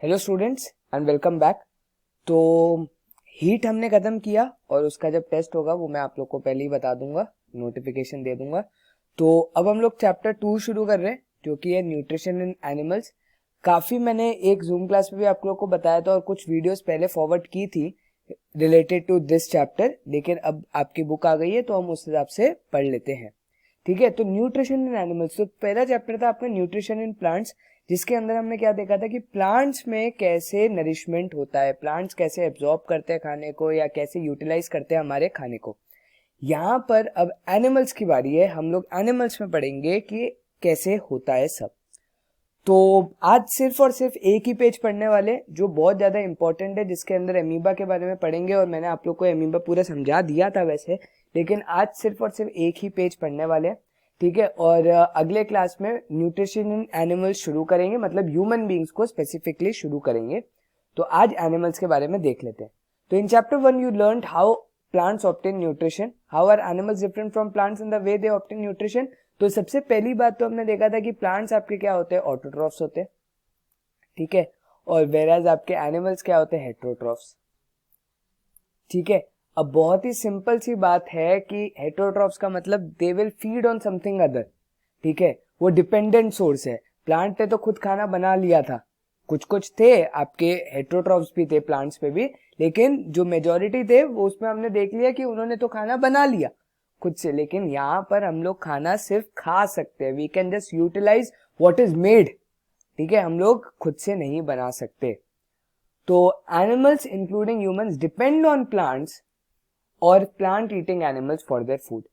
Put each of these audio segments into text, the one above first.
Hello students and welcome back. तो heat हमने ख़त्म किया और उसका जब टेस्ट होगा वो मैं आप लोग को पहले ही बता दूंगा, नोटिफिकेशन दे दूंगा। तो अब हम लोग चैप्टर 2 शुरू कर रहे हैं जो कि है न्यूट्रिशन इन एनिमल्स। काफ़ी मैंने एक जूम क्लास में भी आप लोग को बताया था और कुछ वीडियोस पहले फॉरवर्ड की थी रिलेटेड टू दिस चैप्टर, लेकिन अब आपकी बुक आ गई है तो हम उस हिसाब से पढ़ लेते हैं। ठीक है, तो न्यूट्रिशन इन एनिमल्स, तो पहला चैप्टर था आपका न्यूट्रिशन इन प्लांट्स, जिसके अंदर हमने क्या देखा था कि प्लांट्स में कैसे नरिशमेंट होता है, प्लांट्स कैसे एब्जॉर्ब करते हैं खाने को या कैसे यूटिलाइज करते हैं हमारे खाने को। यहाँ पर अब एनिमल्स की बारी है, हम लोग एनिमल्स में पढ़ेंगे कि कैसे होता है सब। तो आज सिर्फ और सिर्फ एक ही पेज पढ़ने वाले जो बहुत ज्यादा इंपॉर्टेंट है, जिसके अंदर एमीबा के बारे में पढ़ेंगे। और मैंने आप लोग को एमीबा पूरा समझा दिया था वैसे, लेकिन आज सिर्फ और सिर्फ एक ही पेज पढ़ने वाले हैं। ठीक है, और अगले क्लास में न्यूट्रिशन इन एनिमल्स शुरू करेंगे, मतलब ह्यूमन बींग्स को स्पेसिफिकली शुरू करेंगे। तो आज एनिमल्स के बारे में देख लेते हैं। तो in chapter 1 you learned how plants obtain nutrition, how are animals different from plants in the way they obtain nutrition. तो सबसे पहली बात तो हमने देखा था कि प्लांट्स आपके क्या होते हैं, ऑटोट्रॉफ्स होते हैं। ठीक है, और वेराज आपके एनिमल्स क्या होते हैं, हेटेरोट्रॉफ्स। ठीक है, अब बहुत ही सिंपल सी बात है कि हेटेरोट्रॉफ्स का मतलब they will feed on something other. ठीक है, वो डिपेंडेंट सोर्स है। प्लांट ने तो खुद खाना बना लिया था, कुछ कुछ थे आपके हेटेरोट्रॉफ्स भी थे प्लांट्स पे भी, लेकिन जो मेजॉरिटी थे वो उसमें हमने देख लिया कि उन्होंने तो खाना बना लिया खुद से। लेकिन यहाँ पर हम लोग खाना सिर्फ खा सकते हैं, we can just utilise what is made. ठीक है, हम लोग खुद से नहीं बना सकते। तो animals including humans depend on plants और plant eating animals for their food.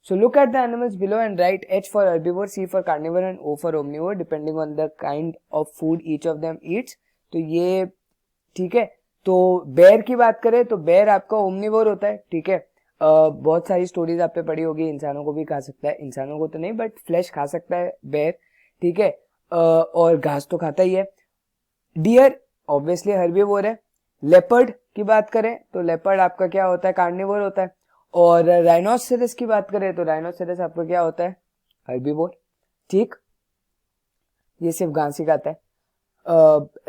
So look at the animals below and write H for herbivore, C for carnivore and O for omnivore depending on the kind of food each of them eats. तो ये ठीक है, तो बेर की बात करें तो बेर आपका ओमनिवोर होता है। ठीक है, बहुत सारी स्टोरीज आप पे पढ़ी होगी, इंसानों को भी खा सकता है, इंसानों को तो नहीं बट फ्लैश खा सकता है बेर। ठीक है, और घास तो खाता ही है। डियर ऑब्वियसली हर्बीवोर है। लेपर्ड की बात करें तो लेपर्ड आपका क्या होता है, कार्निवोर होता है। और राइनोसेरस की बात करें तो राइनोसेरस आपका क्या होता है, हर्बीवोर। ठीक, ये सिर्फ घास ही खाता है।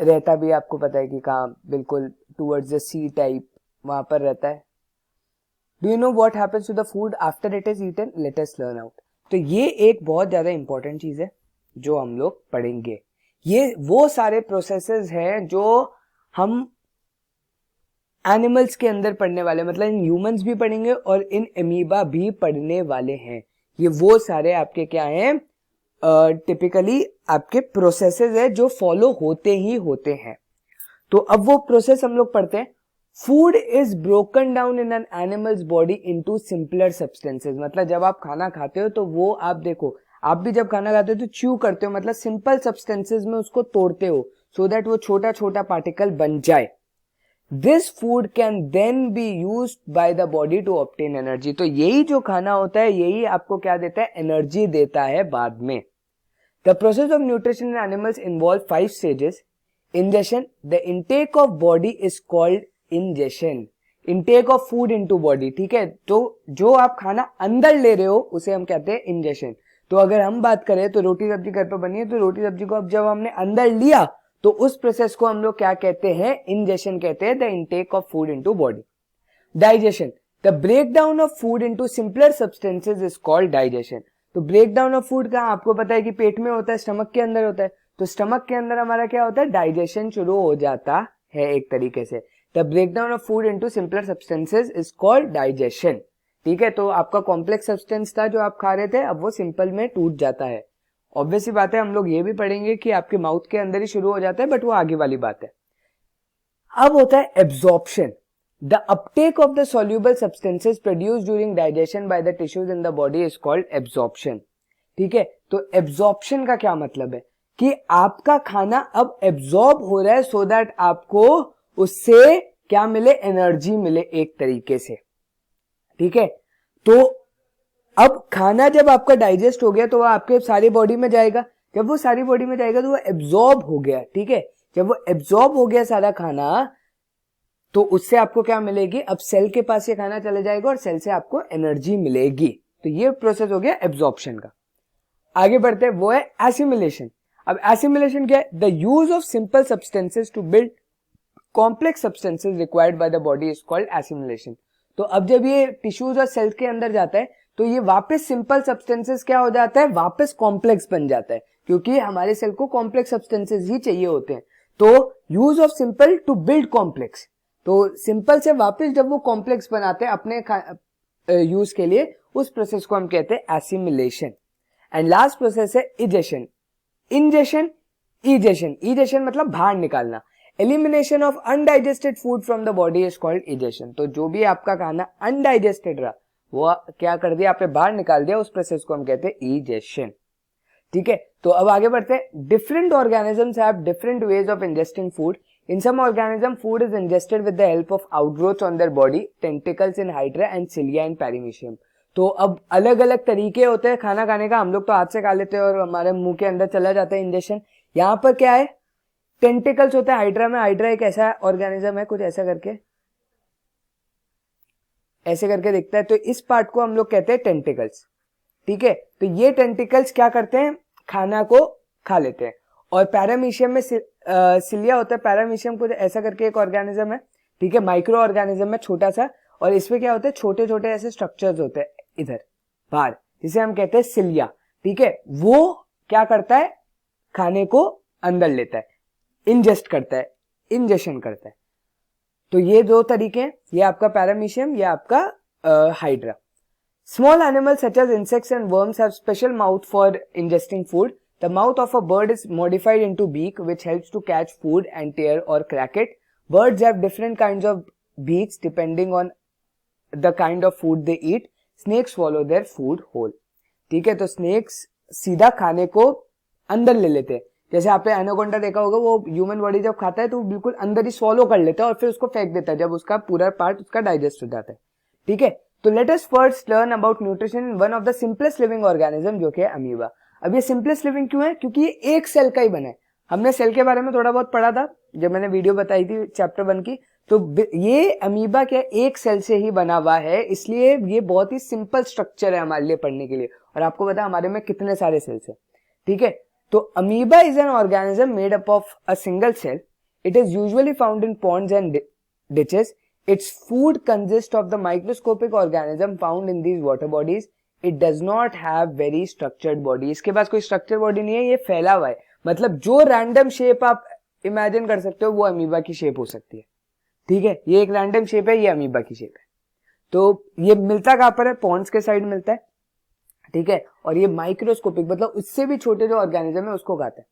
रहता भी आपको पता है कि कहाँ, बिल्कुल टूवर्ड्स द सी टाइप वहां पर रहता है। Do you know what happens to the food after it is eaten, let us learn out. तो ये एक बहुत ज्यादा इंपॉर्टेंट चीज है जो हम लोग पढ़ेंगे। ये वो सारे प्रोसेसेस हैं जो हम एनिमल्स के अंदर पढ़ने वाले, मतलब इन ह्यूमंस भी पढ़ेंगे और इन एमीबा भी पढ़ने वाले हैं। ये वो सारे आपके क्या हैं, टिपिकली आपके प्रोसेसेस है जो फॉलो होते ही होते हैं। तो अब वो प्रोसेस हम लोग पढ़ते हैं। Food is broken down in an animals body into simpler substances, मतलब जब आप खाना खाते हो तो वो आप देखो, आप भी जब खाना खाते हो तो च्यू करते हो, मतलब सिंपल सब्सटेंसेस में उसको तोड़ते हो सो दैट वो छोटा छोटा पार्टिकल बन जाए। This food can then be used by the body to obtain energy. तो यही जो खाना होता है यही आपको क्या देता है, एनर्जी देता है बाद में। The process of nutrition in animals involve 5 stages. Ingestion, the intake of body is called ingestion, intake of food into body. ठीक है, तो जो आप खाना अंदर ले रहे हो उसे हम कहते हैं इंजेशन। तो अगर हम बात करें तो रोटी सब्जी घर पर बनी है, तो रोटी सब्जी को अब जब हमने अंदर लिया तो उस प्रोसेस को हम लोग क्या कहते हैं, इंजेशन कहते हैं, the intake of food into body. Digestion, the break down of food into simpler substances is called digestion. तो ब्रेक डाउन ऑफ फूड का आपको पता है कि पेट में होता है, स्टमक के अंदर होता है। तो स्टमक के अंदर हमारा क्या होता है, डाइजेशन शुरू हो जाता है एक तरीके से। The break down of food into simpler substances is called digestion. ठीक है, तो आपका कॉम्प्लेक्स सब्सटेंस था जो आप खा रहे थे, अब वो सिंपल में टूट जाता है। ऑब्वियसली बात है, हम लोग ये भी पढ़ेंगे कि आपके माउथ के अंदर ही शुरू हो जाता है, बट वो आगे वाली बात है। अब होता है absorption, the Uptake of the soluble substances produced during digestion by the tissues in the body is called absorption. ठीक है, तो एब्जॉर्प्शन का क्या मतलब है कि आपका खाना अब एब्जॉर्ब हो रहा है सो दैट आपको उससे क्या मिले, एनर्जी मिले एक तरीके से। ठीक है, तो अब खाना जब आपका डाइजेस्ट हो गया तो वो आपके सारी बॉडी में जाएगा, जब वो सारी बॉडी में जाएगा तो वो एब्जॉर्ब हो गया। ठीक है, जब वो एब्जॉर्ब हो गया सारा खाना तो उससे आपको क्या मिलेगी, अब सेल के पास ये खाना चले जाएगा और सेल से आपको एनर्जी मिलेगी। तो ये प्रोसेस हो गया एब्जॉर्प्शन का। आगे बढ़ते हैं, वो है एसिमिलेशन। अब एसिमिलेशन क्या है? The use of simple substances to build complex substances required by the body is called assimilation. तो अब जब ये टिश्यूज और सेल्स के अंदर जाता है तो ये वापस सिंपल सब्सटेंसेस क्या हो जाता है? वापस कॉम्प्लेक्स बन जाता है, क्योंकि हमारे सेल को कॉम्प्लेक्स सब्सटेंसेस ही चाहिए होते हैं। तो use of simple to build complex, तो सिंपल से वापस जब वो कॉम्प्लेक्स बनाते हैं अपने यूज के लिए, उस प्रोसेस को हम कहते हैं एसिमिलेशन। एंड लास्ट प्रोसेस है इजेशन। इंजेशन, इजेशन, इजेशन मतलब बाहर निकालना। Elimination of undigested food from the body is called egestion. तो जो भी आपका खाना अनडाइजेस्टेड रहा वो क्या कर दिया? आपने बाहर निकाल दिया, उस प्रोसेस को हम कहते हैं इजेशन। ठीक है, तो अब आगे बढ़ते हैं। Different organisms have different ways of ingesting food. In some organism, food is ingested with the help of outgrowths on their body, tentacles in hydra and cilia in paramecium. तो अब अलग अलग तरीके होते हैं खाना खाने का। हम लोग तो हाथ से खा लेते हैं और हमारे मुंह के अंदर चला जाता है इंजेक्शन। यहाँ पर क्या है? टेंटिकल्स होते हैं हाइड्रा में। हाइड्रा एक ऐसा ऑर्गेनिज्म है, कुछ ऐसा करके ऐसे करके दिखता है, तो इस पार्ट को हम लोग कहते हैं टेंटिकल्स। ठीक है, तो ये टेंटिकल्स क्या करते हैं? खाना को खा लेते हैं। और पैरामीशियम में सिलिया होता है। पैरामीशियम कुछ ऐसा करके एक ऑर्गेनिज्म है, ठीक है, माइक्रो ऑर्गेनिज्म है छोटा सा, और इसमें क्या होता है? छोटे छोटे ऐसे स्ट्रक्चर्स होते हैं इधर बाहर, जिसे हम कहते हैं सिलिया। ठीक है, वो क्या करता है? खाने को अंदर लेता है, इंजेस्ट करता है, इंजेक्शन करता है। तो ये दो तरीके हैं, ये आपका पैरामीशियम, ये आपका hydra. Small animals such as insects and worms have special mouth for ingesting food. The mouth of a bird is modified into beak, which helps to catch food and tear or crack it. Birds have different kinds of beaks depending on the kind of food they eat. Snakes swallow their food whole. ठीक है, तो snakes सीधा खाने को अंदर ले लेते हैं। जैसे आपने एनाकोंडा देखा होगा, वो ह्यूमन बॉडी जब खाता है तो बिल्कुल अंदर ही swallow कर लेता है और फिर उसको फेंक देता है जब उसका पूरा पार्ट उसका डाइजेस्ट हो जाता है। ठीक है, तो let us first learn about nutrition in one of the simplest living organism, जो कि है अमीबा। अब ये सिंपलेस्ट लिविंग क्यों है? क्योंकि ये एक सेल का ही बना है। हमने सेल के बारे में थोड़ा बहुत पढ़ा था जब मैंने वीडियो बताई थी चैप्टर 1 की। तो ये अमीबा क्या एक सेल से ही बना हुआ है, इसलिए ये बहुत ही सिंपल स्ट्रक्चर है हमारे लिए पढ़ने के लिए। और आपको पता है हमारे में कितने सारे सेल्स है। ठीक है, तो amoeba is an organism made up of a single cell. It is usually found in ponds and ditches. Its food consists of the microscopic organism found in these water bodies. It does not have very structured body. इसके पास कोई structured body नहीं है, ये फैला हुआ है। मतलब जो रैंडम शेप आप इमेजिन कर सकते हो वो अमीबा की शेप हो सकती है। ठीक है, ये एक रैंडम शेप है, ये अमीबा की शेप है। तो ये मिलता कहाँ पर है? पॉन्ड्स के साइड मिलता है। ठीक है, और ये माइक्रोस्कोपिक मतलब उससे भी छोटे जो ऑर्गेनिज्म है उसको खाता है।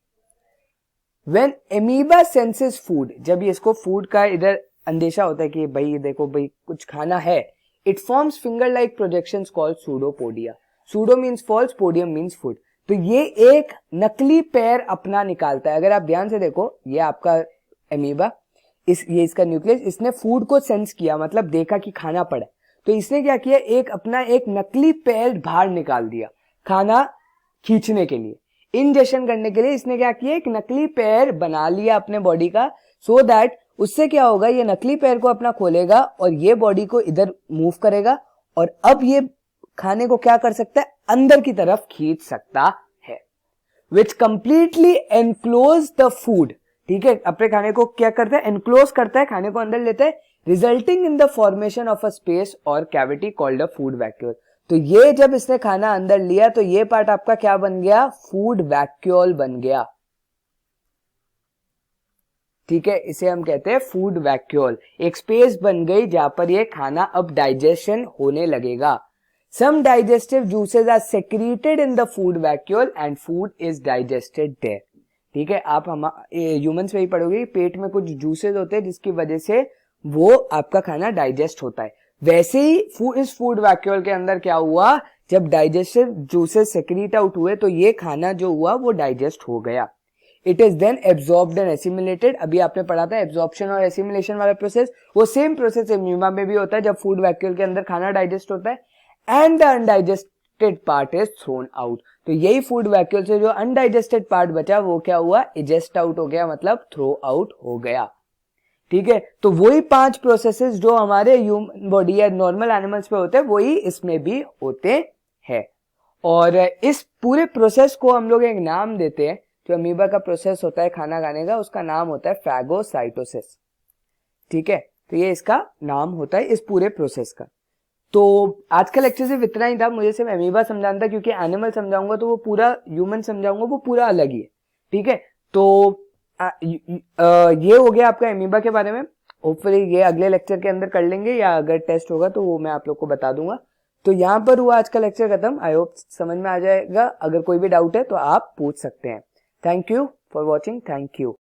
When amoeba senses food, जब ये इसको फूड का इधर अंदेशा होता है कि भाई देखो भाई कुछ खाना है, it forms finger like projections called pseudopodia. Pseudo means false, podium means food. तो ये एक नकली पैर अपना निकालता है। अगर आप ध्यान से देखो, ये आपका अमीबा, ये इसका न्यूक्लियस, इसने फूड को सेंस किया, मतलब देखा कि खाना पड़ा, तो इसने क्या किया, एक अपना एक नकली पैर बाहर निकाल दिया खाना खींचने के लिए, इंजेक्शन करने के लिए। इसने क्या किया, एक नकली पैर बना लिया अपने बॉडी का, सो दैट उससे क्या होगा, ये नकली पैर को अपना खोलेगा और ये बॉडी को इधर मूव करेगा और अब ये खाने को क्या कर सकता है, अंदर की तरफ खींच सकता है, विच कंप्लीटली एनक्लोज द फूड। ठीक है, अपने खाने को क्या करता है, एनक्लोज करता है, खाने को अंदर लेता है, resulting in the formation of a space और cavity called a food vacuole. तो ये जब इसने खाना अंदर लिया तो ये पार्ट आपका क्या बन गया, फूड वैक्यूल बन गया। ठीक है, इसे हम कहते हैं फूड वैक्यूल। एक स्पेस बन गई जहां पर ये खाना अब डाइजेशन होने लगेगा। Some digestive juices are secreted in the food vacuole and food is digested there. ठीक है, आप हम ह्यूमंस में ही पढ़ोगे, पेट में कुछ जूसेस होते हैं जिसकी वजह से वो आपका खाना डाइजेस्ट होता है। वैसे ही इस फूड वैक्यूल के अंदर क्या हुआ, जब डाइजेस्टिव जूसेस सेक्रेट आउट हुए तो ये खाना जो हुआ वो डाइजेस्ट हो गया। It is then absorbed and assimilated. अभी आपने पढ़ा था एब्जॉर्प्शन और एसिमिलेशन वाला प्रोसेस, वो सेम प्रोसेस अमीबा में भी होता है जब फूड वैक्यूल के अंदर खाना डाइजेस्ट होता है। And the undigested part is thrown out. तो यही फूड वैक्यूल से जो अनडाइजेस्टेड पार्ट बचा वो क्या हुआ, इजेस्ट आउट हो गया, मतलब थ्रो आउट हो गया। ठीक है, तो वही 5 प्रोसेसेस जो हमारे ह्यूमन बॉडी या नॉर्मल एनिमल्स पे होते हैं वही इसमें भी होते हैं। और इस पूरे प्रोसेस को हम लोग एक नाम देते हैं जो अमीबा का प्रोसेस होता है खाना खाने का, उसका नाम होता है फैगोसाइटोसिस। ठीक है, तो ये इसका नाम होता है इस पूरे प्रोसेस का। तो आज का लेक्चर सिर्फ इतना ही था, मुझे सिर्फ अमीबा समझाना था, क्योंकि एनिमल समझाऊंगा तो वो पूरा, ह्यूमन समझाऊंगा वो पूरा अलग ही है। ठीक है, तो ये हो गया आपका अमीबा के बारे में। होपफुली ये अगले लेक्चर के अंदर कर लेंगे, या अगर टेस्ट होगा तो वो मैं आप लोग को बता दूंगा। तो यहाँ पर हुआ आज का लेक्चर खत्म। आई होप समझ में आ जाएगा। अगर कोई भी डाउट है तो आप पूछ सकते हैं। Thank you for watching. Thank you.